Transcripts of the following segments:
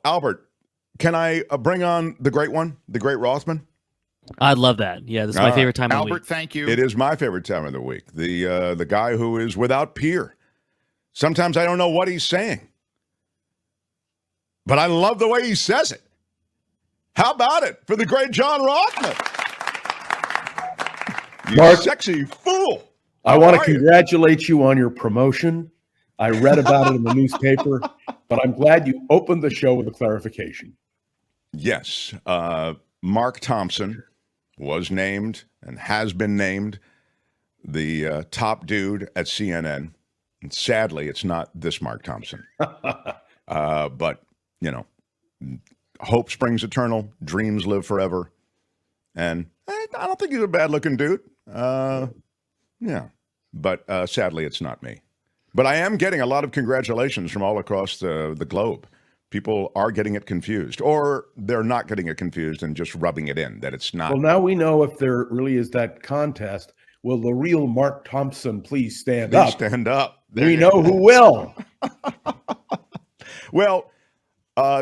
Albert, can I bring on the great one, the great Rothman? I love that. Yeah, this is my All right. favorite time of the week. Albert, thank you. It is my favorite time of the week. The guy who is without peer. Sometimes I don't know what he's saying, but I love the way he says it. How about it for the great John Rothman? You Mark, sexy fool. I want to congratulate you on your promotion. I read about it in the newspaper, but I'm glad you opened the show with a clarification. Yes. Mark Thompson was named and has been named the top dude at CNN. And sadly, it's not this Mark Thompson. But, you know, hope springs eternal, dreams live forever. And I don't think he's a bad-looking dude. Yeah. But sadly, it's not me. But I am getting a lot of congratulations from all across the globe. People are getting it confused, or they're not getting it confused and just rubbing it in, that it's not. Well, now we know if there really is that contest. Will the real Mark Thompson please stand up? Stand up. We know who will. Well,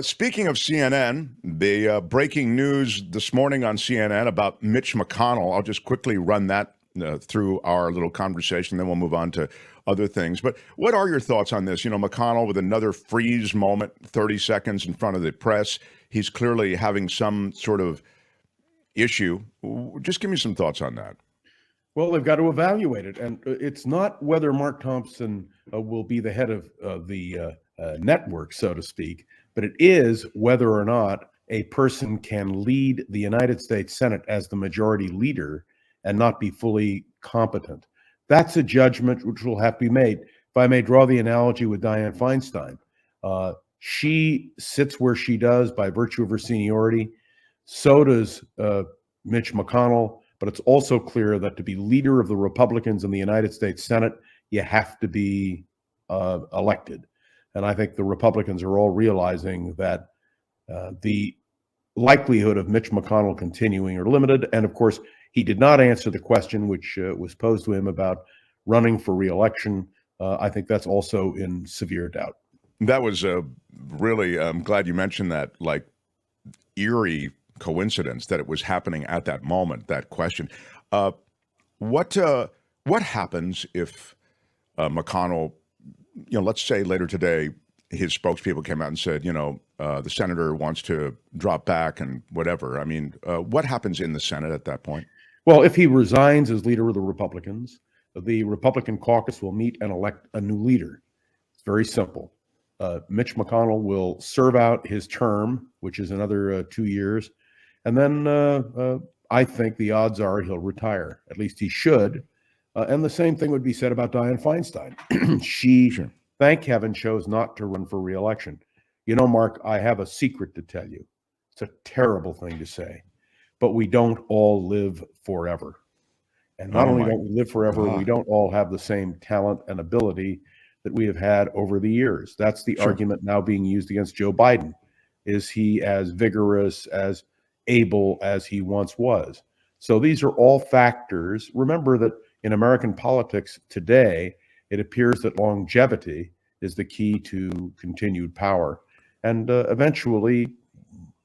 speaking of CNN, the breaking news this morning on CNN about Mitch McConnell, I'll just quickly run that through our little conversation, then we'll move on to other things. But what are your thoughts on this? You know, McConnell with another freeze moment, 30 seconds in front of the press. He's clearly having some sort of issue. Just give me some thoughts on that. Well, they've got to evaluate it. And it's not whether Mark Thompson will be the head of the network, so to speak, but it is whether or not a person can lead the United States Senate as the majority leader and not be fully competent. That's a judgment which will have to be made. If I may draw the analogy with Dianne Feinstein, she sits where she does by virtue of her seniority. So does Mitch McConnell. But it's also clear that to be leader of the Republicans in the United States Senate, you have to be elected. And I think the Republicans are all realizing that the likelihood of Mitch McConnell continuing are limited. And of course, he did not answer the question which was posed to him about running for re-election. I think that's also in severe doubt. That was really, I'm glad you mentioned that, like, eerie coincidence that it was happening at that moment, that question. What happens if McConnell, you know, let's say later today, his spokespeople came out and said, you know, the senator wants to drop back and whatever. I mean, what happens in the Senate at that point? Well, if he resigns as leader of the Republican caucus will meet and elect a new leader. It's very simple. Mitch McConnell will serve out his term, which is another 2 years. And then I think the odds are he'll retire. At least he should. And the same thing would be said about Dianne Feinstein. She, sure, thank heaven, chose not to run for re-election. You know, Mark, I have a secret to tell you. It's a terrible thing to say, but we don't all live forever. And not only don't we live forever, we don't all have the same talent and ability that we have had over the years. That's the argument now being used against Joe Biden. Is he as vigorous, as able as he once was? So these are all factors. Remember that in American politics today, it appears that longevity is the key to continued power. And eventually,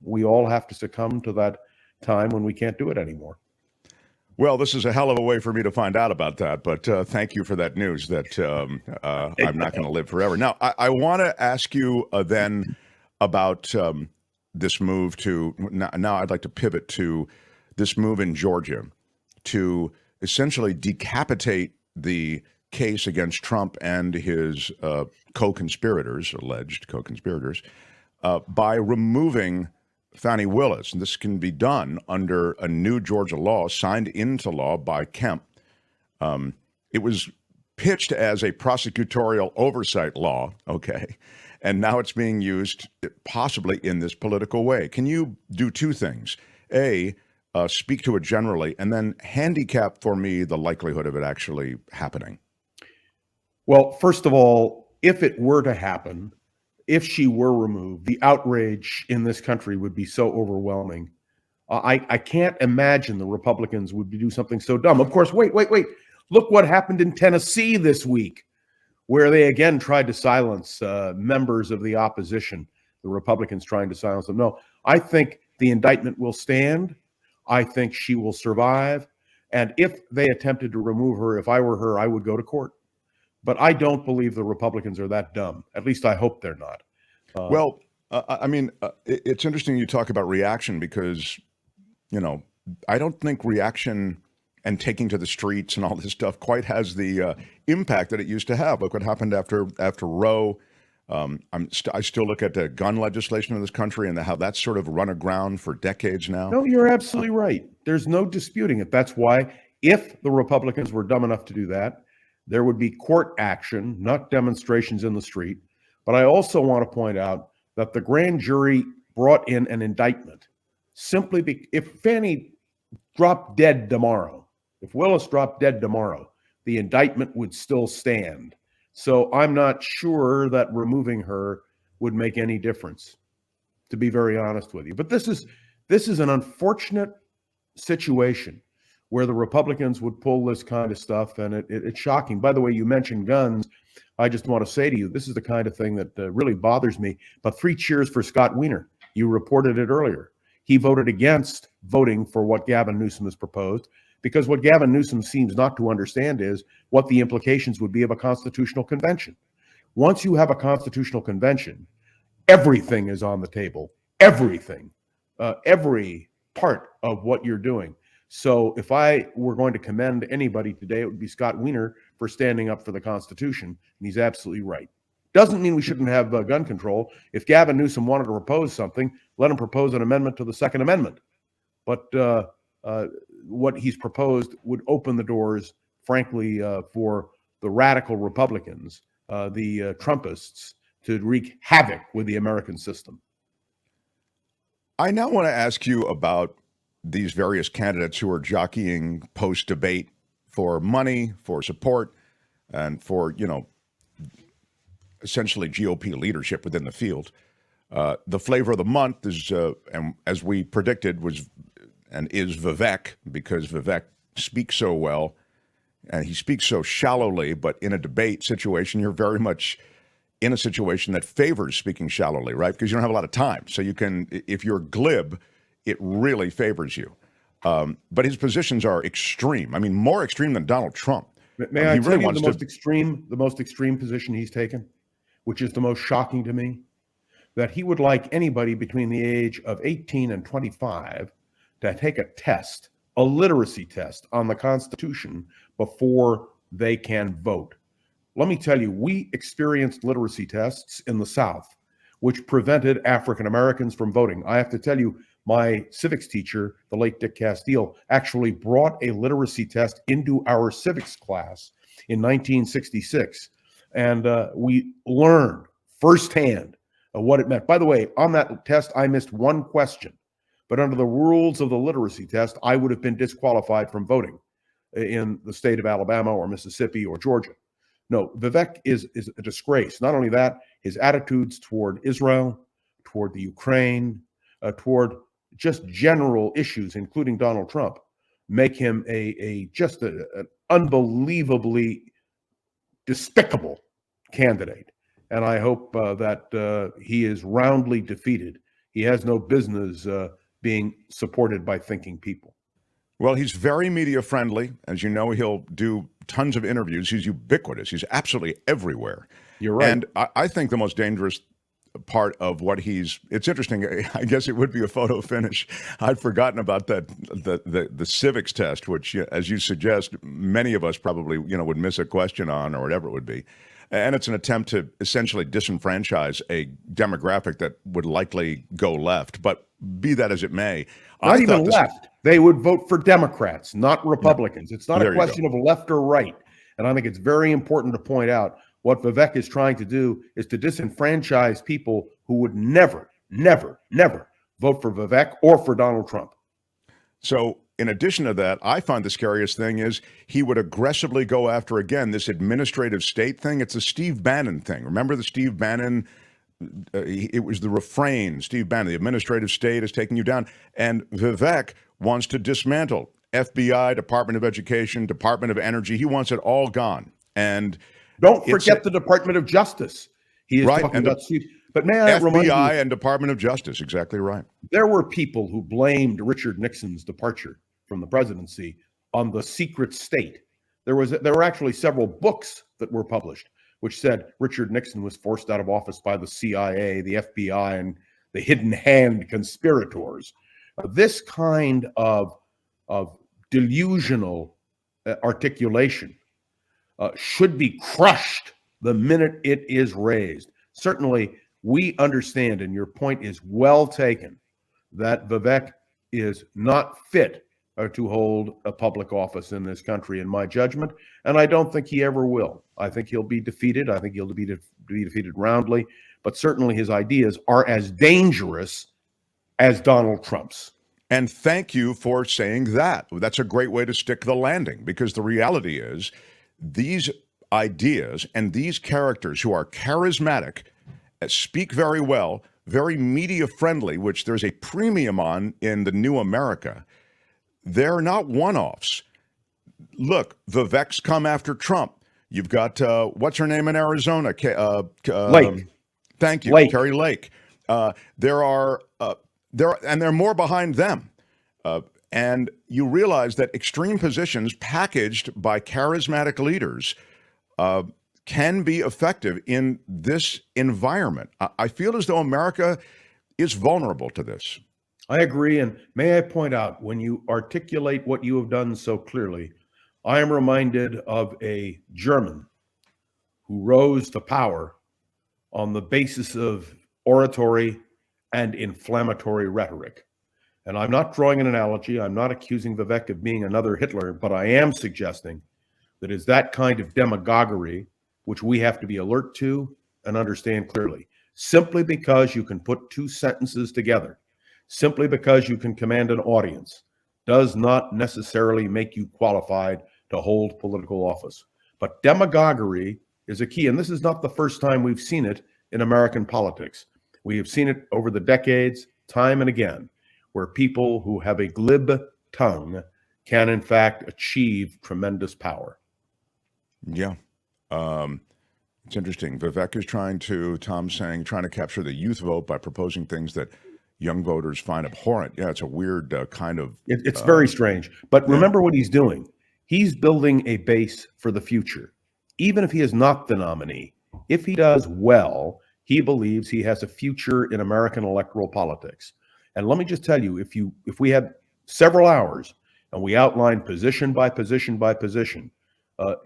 we all have to succumb to that time when we can't do it anymore. Well, this is a hell of a way for me to find out about that, but thank you for that news that I'm not going to live forever. Now, I want to ask you then about this move to, now I'd like to pivot to this move in Georgia to essentially decapitate the case against Trump and his co-conspirators, alleged co-conspirators, by removing Fani Willis. And this can be done under a new Georgia law signed into law by Kemp. It was pitched as a prosecutorial oversight law, okay, and now it's being used possibly in this political way. Can you do two things? A, speak to it generally, and then handicap for me the likelihood of it actually happening? Well, first of all, if it were to happen, if she were removed, the outrage in this country would be so overwhelming. I can't imagine the Republicans would do something so dumb. Of course, wait. Look what happened in Tennessee this week, where they again tried to silence members of the opposition. the Republicans trying to silence them. No, I think the indictment will stand. I think she will survive. And if they attempted to remove her, if I were her, I would go to court. But I don't believe the Republicans are that dumb. At least I hope they're not. Well, I mean, it's interesting you talk about reaction because, you know, I don't think reaction and taking to the streets and all this stuff quite has the impact that it used to have. Look what happened after Roe. I still look at the gun legislation in this country and how that's sort of run aground for decades now. No, you're absolutely right. There's no disputing it. That's why if the Republicans were dumb enough to do that, there would be court action, not demonstrations in the street. But I also want to point out that the grand jury brought in an indictment simply if Fannie dropped dead tomorrow, if Willis dropped dead tomorrow, the indictment would still stand. So I'm not sure that removing her would make any difference, to be very honest with you. But this is an unfortunate situation where the Republicans would pull this kind of stuff, and it's shocking. By the way, you mentioned guns. I just want to say to you, this is the kind of thing that really bothers me. But 3 cheers for Scott Wiener. You reported it earlier. He voted against voting for what Gavin Newsom has proposed, because what Gavin Newsom seems not to understand is what the implications would be of a constitutional convention. Once you have a constitutional convention, everything is on the table. Everything. Every part of what you're doing. So if I were going to commend anybody today, it would be Scott Wiener for standing up for the Constitution. And he's absolutely right. Doesn't mean we shouldn't have gun control. If Gavin Newsom wanted to propose something, let him propose an amendment to the Second Amendment. But what he's proposed would open the doors, frankly, for the radical Republicans, the Trumpists, to wreak havoc with the American system. I now want to ask you about these various candidates who are jockeying post-debate for money, for support, and for, you know, essentially GOP leadership within the field. The flavor of the month is, and as we predicted, was and is Vivek, because Vivek speaks so well, and he speaks so shallowly, but in a debate situation, you're very much in a situation that favors speaking shallowly, right? Because you don't have a lot of time. So you can, if you're glib, it really favors you. But his positions are extreme. I mean, more extreme than Donald Trump. May I tell you the most extreme position he's taken, which is the most shocking to me, that he would like anybody between the age of 18 and 25 to take a test, a literacy test on the Constitution before they can vote. Let me tell you, we experienced literacy tests in the South, which prevented African Americans from voting. I have to tell you, my civics teacher, the late Dick Castile, actually brought a literacy test into our civics class in 1966. And we learned firsthand what it meant. By the way, on that test, I missed one question. But under the rules of the literacy test, I would have been disqualified from voting in the state of Alabama or Mississippi or Georgia. No, Vivek is a disgrace. Not only that, his attitudes toward Israel, toward the Ukraine, toward just general issues, including Donald Trump, make him just an unbelievably despicable candidate. And I hope that he is roundly defeated. He has no business being supported by thinking people. Well, he's very media friendly. As you know, he'll do tons of interviews. He's ubiquitous. He's absolutely everywhere. You're right. And I think the most dangerous part of what it's interesting. I guess it would be a photo finish. I'd forgotten about that, the civics test, which, as you suggest, many of us probably, would miss a question on or whatever it would be. And it's an attempt to essentially disenfranchise a demographic that would likely go left. But be that as it may, not even left. They would vote for Democrats, not Republicans. It's not a question of left or right. And I think it's very important to point out what Vivek is trying to do is to disenfranchise people who would never, never, never vote for Vivek or for Donald Trump. So in addition to that, I find the scariest thing is he would aggressively go after, again, this administrative state thing. It's a Steve Bannon thing. Remember the Steve Bannon? It was the refrain, Steve Bannon, the administrative state is taking you down. And Vivek wants to dismantle FBI, Department of Education, Department of Energy. He wants it all gone. And don't forget the Department of Justice. He is right, talking about But may I remind you, FBI and Department of Justice, exactly right. there were people who blamed Richard Nixon's departure from the presidency on the secret state. There were actually several books that were published which said Richard Nixon was forced out of office by the CIA, the FBI, and the hidden hand conspirators. This kind of delusional articulation should be crushed the minute it is raised. Certainly, we understand, and your point is well taken, that Vivek is not fit to hold a public office in this country, in my judgment, and I don't think he ever will. I think he'll be defeated. I think he'll be defeated roundly, but certainly his ideas are as dangerous as Donald Trump's. And thank you for saying that. That's a great way to stick the landing, because the reality is these ideas and these characters who are charismatic, speak very well, very media friendly, which there's a premium on in the new America, they're not one-offs. Look, Vivek's come after Trump. You've got, what's her name in Arizona? Lake. Thank you, Lake. Carrie Lake. There are more behind them. And you realize that extreme positions packaged by charismatic leaders can be effective in this environment. I feel as though America is vulnerable to this. I agree. And may I point out, when you articulate what you have done so clearly, I am reminded of a German who rose to power on the basis of oratory and inflammatory rhetoric. And I'm not drawing an analogy. I'm not accusing Vivek of being another Hitler, but I am suggesting that is that kind of demagoguery which we have to be alert to and understand clearly. Simply because you can put two sentences together, simply because you can command an audience, does not necessarily make you qualified to hold political office. But demagoguery is a key, and this is not the first time we've seen it in American politics. We have seen it over the decades, time and again, where people who have a glib tongue can, in fact, achieve tremendous power. Yeah. It's interesting. Vivek is trying to capture the youth vote by proposing things that young voters find abhorrent. Yeah, it's a weird kind of... It's very strange. But remember what he's doing. He's building a base for the future. Even if he is not the nominee, if he does well, he believes he has a future in American electoral politics. And let me just tell you, if we had several hours and we outlined position by position by position,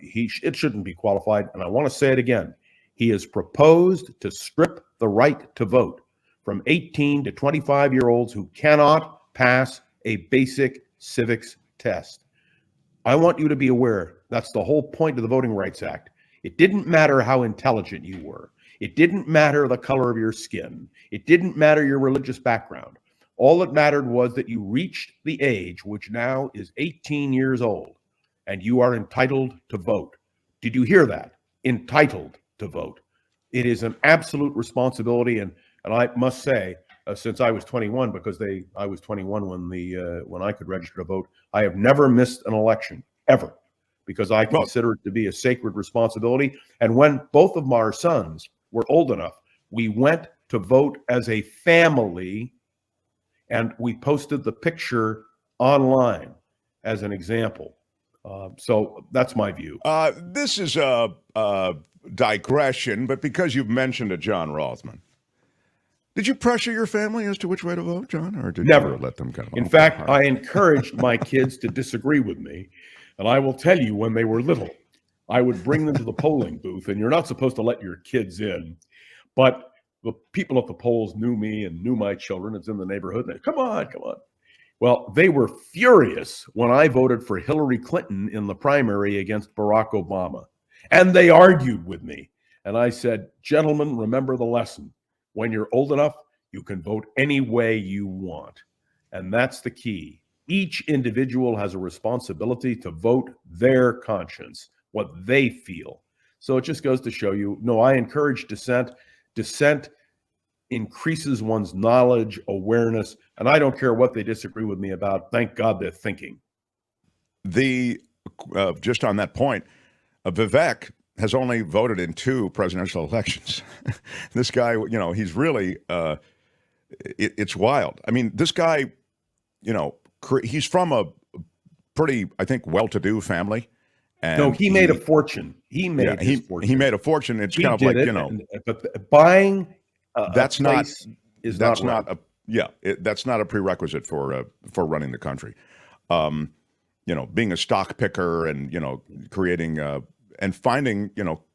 it shouldn't be qualified. And I want to say it again. He has proposed to strip the right to vote from 18 to 25-year-olds who cannot pass a basic civics test. I want you to be aware that's the whole point of the Voting Rights Act. It didn't matter how intelligent you were. It didn't matter the color of your skin. It didn't matter your religious background. All that mattered was that you reached the age, which now is 18 years old, and you are entitled to vote. Did you hear that? Entitled to vote. It is an absolute responsibility, and I must say, since I was 21, because I was 21 when I could register to vote, I have never missed an election ever, because I consider it to be a sacred responsibility. And when both of our sons were old enough, we went to vote as a family, and we posted the picture online as an example. So that's my view. This is a digression, but because you've mentioned a John Rothmann, did you pressure your family as to which way to vote, John, or did Never. you let them kind of? In fact, I encouraged my kids to disagree with me, and I will tell you, when they were little, I would bring them to the polling booth, and you're not supposed to let your kids in, but the people at the polls knew me and knew my children. It's in the neighborhood. And they, come on. Well, they were furious when I voted for Hillary Clinton in the primary against Barack Obama. And they argued with me. And I said, gentlemen, remember the lesson. When you're old enough, you can vote any way you want. And that's the key. Each individual has a responsibility to vote their conscience, what they feel. So it just goes to show you, no, I encourage dissent. Dissent increases one's knowledge, awareness, and I don't care what they disagree with me about. Thank God they're thinking. Just on that point, Vivek has only voted in 2 presidential elections. This guy, he's really, it's wild. I mean, this guy, he's from a pretty, I think, well-to-do family. And No, he made a fortune. He made his fortune. He made a fortune. It's He kind of did like, it, but buying that's a place is that's not right. not that's not a prerequisite for running the country. Being a stock picker and creating and finding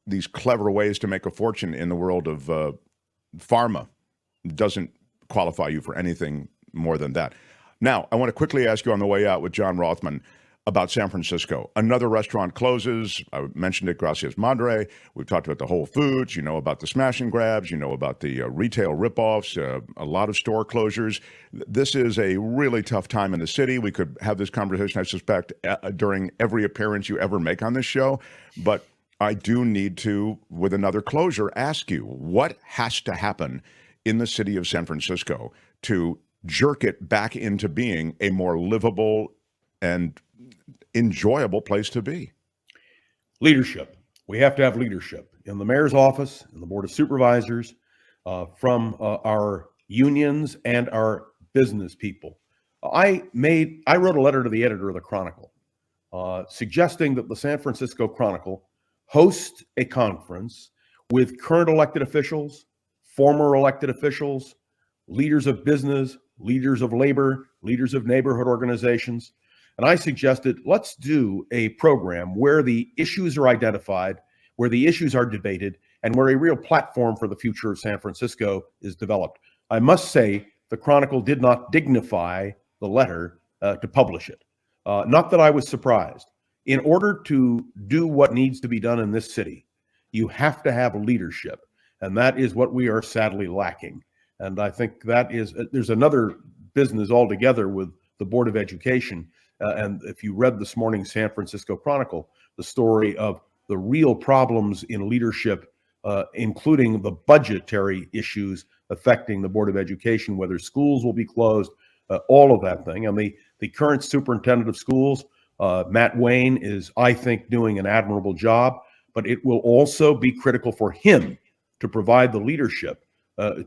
these clever ways to make a fortune in the world of pharma doesn't qualify you for anything more than that. Now, I want to quickly ask you on the way out with John Rothmann about San Francisco. Another restaurant closes. I mentioned it, Gracias Madre. We've talked about the Whole Foods. You know about the smash and grabs. You know about the retail ripoffs, a lot of store closures. This is a really tough time in the city. We could have this conversation, I suspect, during every appearance you ever make on this show. But I do need to, with another closure, ask you, what has to happen in the city of San Francisco to jerk it back into being a more livable and enjoyable place to be? Leadership. We have to have leadership in the mayor's office, in the board of supervisors, from our unions and our business people. I wrote a letter to the editor of the Chronicle, suggesting that the San Francisco Chronicle host a conference with current elected officials, former elected officials, leaders of business, leaders of labor, leaders of neighborhood organizations. And I suggested, let's do a program where the issues are identified, where the issues are debated, and where a real platform for the future of San Francisco is developed. I must say, the Chronicle did not dignify the letter to publish it. Not that I was surprised. In order to do what needs to be done in this city, you have to have leadership. And that is what we are sadly lacking. And I think there's another business altogether with the Board of Education. And if you read this morning's San Francisco Chronicle, the story of the real problems in leadership, including the budgetary issues affecting the Board of Education, whether schools will be closed, all of that thing. And the current superintendent of schools, Matt Wayne, is, I think, doing an admirable job, but it will also be critical for him to provide the leadership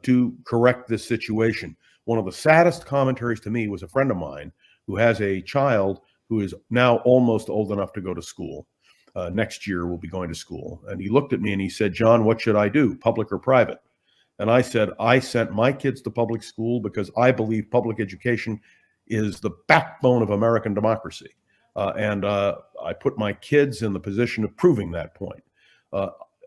to correct this situation. One of the saddest commentaries to me was a friend of mine who has a child who is now almost old enough to go to school. Next year will be going to school. And he looked at me and he said, "John, what should I do, public or private?" And I said, "I sent my kids to public school because I believe public education is the backbone of American democracy. And I put my kids in the position of proving that point.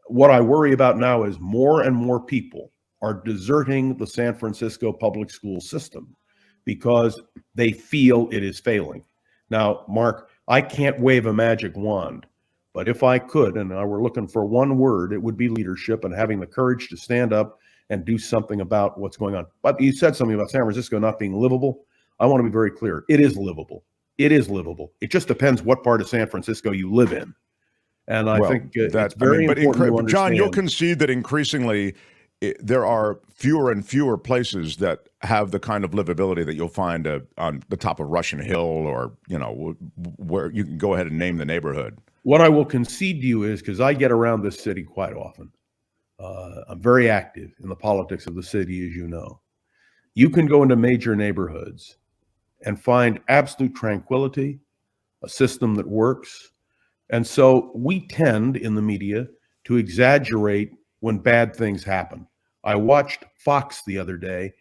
What I worry about now is more and more people are deserting the San Francisco public school system because they feel it is failing." Now, Mark, I can't wave a magic wand, but if I could, and I were looking for one word, it would be leadership and having the courage to stand up and do something about what's going on. But you said something about San Francisco not being livable. I want to be very clear. It is livable. It is livable. It just depends what part of San Francisco you live in. And I think it's very important to understand. John, you'll concede that increasingly there are fewer and fewer places that have the kind of livability that you'll find on the top of Russian Hill, or where you can go ahead and name the neighborhood. What I will concede to you is, because I get around this city quite often, I'm very active in the politics of the city, as you know. You can go into major neighborhoods and find absolute tranquility, a system that works. And so we tend in the media to exaggerate when bad things happen. I watched Fox the other day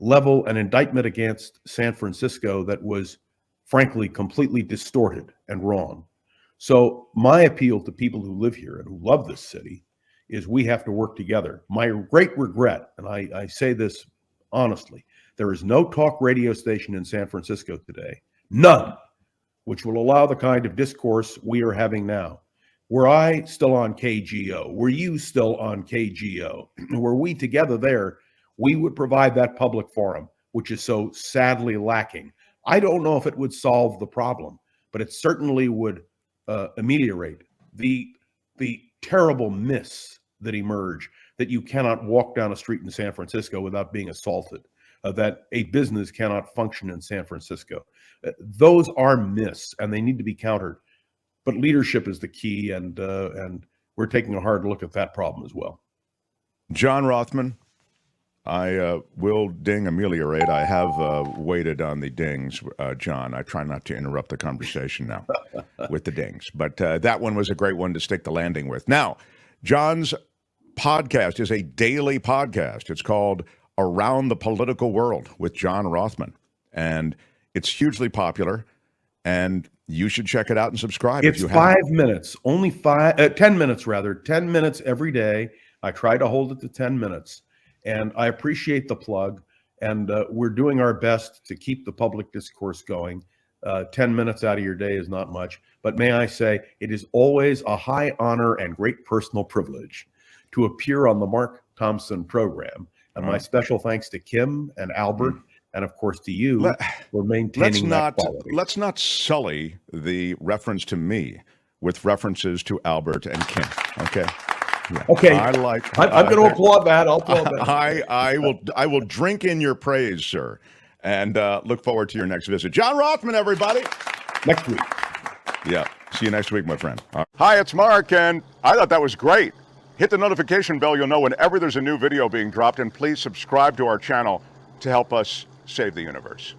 level an indictment against San Francisco that was, frankly, completely distorted and wrong. So my appeal to people who live here and who love this city is we have to work together. My great regret, and I say this honestly, there is no talk radio station in San Francisco today, none, which will allow the kind of discourse we are having now. Were I still on KGO? Were you still on KGO? Were we together there? We would provide that public forum, which is so sadly lacking. I don't know if it would solve the problem, but it certainly would ameliorate the terrible myths that emerge that you cannot walk down a street in San Francisco without being assaulted, that a business cannot function in San Francisco. Those are myths, and they need to be countered. But leadership is the key, and we're taking a hard look at that problem as well. John Rothman, I will ding ameliorate. I have waited on the dings, John. I try not to interrupt the conversation now with the dings, but that one was a great one to stick the landing with. Now, John's podcast is a daily podcast. It's called Around the Political World with John Rothman, and it's hugely popular, and you should check it out and subscribe It's if you 5 haven't. minutes, only 10 minutes rather, 10 minutes every day. I try to hold it to 10 minutes, and I appreciate the plug, and we're doing our best to keep the public discourse going. 10 minutes out of your day is not much, but may I say, it is always a high honor and great personal privilege to appear on the Mark Thompson program. And my special thanks to Kim and Albert, and of course to you for maintaining that quality. Let's not sully the reference to me with references to Albert and Kim. Okay. Yeah. Okay. I'm going to applaud that. I'll applaud that. I will drink in your praise, sir, and look forward to your next visit. John Rothman, everybody. Next week. Yeah. See you next week, my friend. Hi, it's Mark, and I thought that was great. Hit the notification bell. You'll know whenever there's a new video being dropped, and please subscribe to our channel to help us save the universe.